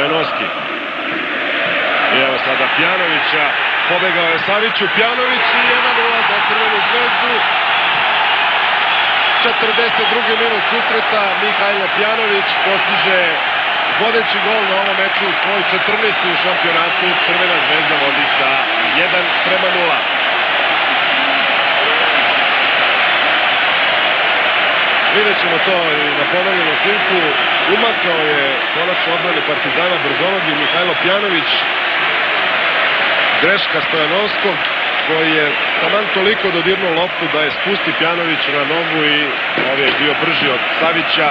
Stojanovski. I evo sada Pjanovića, pobegao je Saviću, Pjanović i 1:0 za Crvenu zvezdu. 42. minut susreta, Mihajlo Pjanović postiže vodeći gol na ovom meču, svoj 14. u šampionatu. Crvena zvezda vodi sa 1:0. Vidjet ćemo to i na ponovljenom snimku. Umakao je konačno odbrani Partizana Brzonogi Mihajlo Pjanović. Greška Stojanovskog, koji je taman toliko dodirnuo loptu da je spusti Pjanović na nogu i ovaj je bio brži od Savića.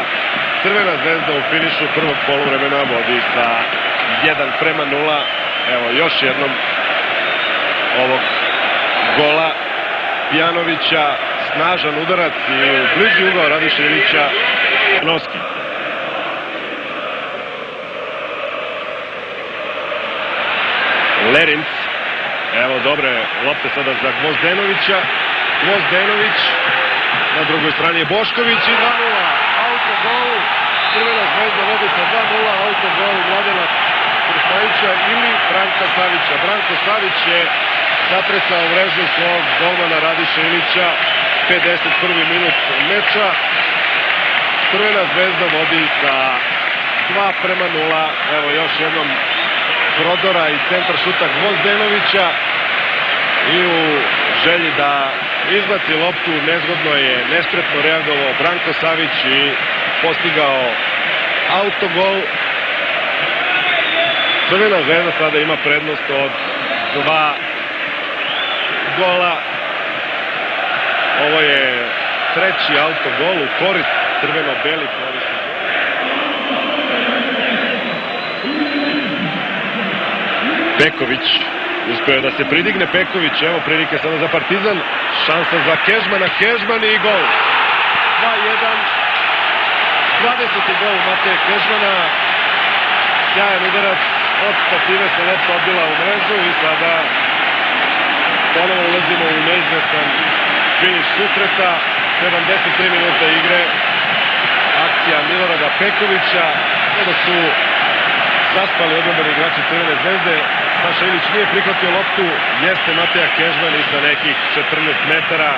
Crvena zvezda u finišu prvog poluvremena vodi sa 1:0. Evo još jednom ovog gola Pjanovića. Snažan udarac i u bliži ugao Radiša Ilića. Noski. Lerinc. Evo dobre lopte sada za Gvozdenovića. Gvozdenović. Na drugoj strani je Bošković i 2:0. Autogol. Crvena zvezda vodi sa 2:0. Autogol Mladena Krstajića ili Branka Savića. Branko Savić je zatresao mrežu svog golmana Radiša Ilića. 51. minut meča. Crvena zvezda vodi sa 2:0. Evo još jednom prodora i centar šuta Gvozdenovića i u želji da izbaci loptu nezgodno je nespretno reagovao Branko Savić i postigao autogol. Crvena zvezda sada ima prednost od 2 gola. Ovo je treći autogol u korist crveno-belih. Peković, uspeo da se pridigne Peković, evo prilike sada za Partizan, šansa za Kežmana, Kežman i gol. 2:1, 20. gol Mateje Kežmana, sjajan udarac od stative se lopta odbila u mrežu i sada ponovo ulazimo u neizvestan finiš susreta. 73 minuta igre, akcija Milorada Pekovića, kada su zaspali odbrambeni igrači Crvene zvezde. Saša Ilić nije prihvatio loptu, jeste Mateja Kežman i sa nekih 14 metara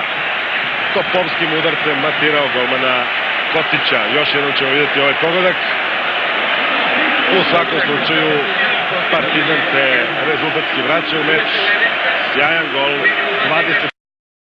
topovskim udarcem matirao golmana Kotića. Još jednom ćemo vidjeti ovaj pogodak. U svakom slučaju Partizan se rezultatski vraća u meč. Sjajan gol, 20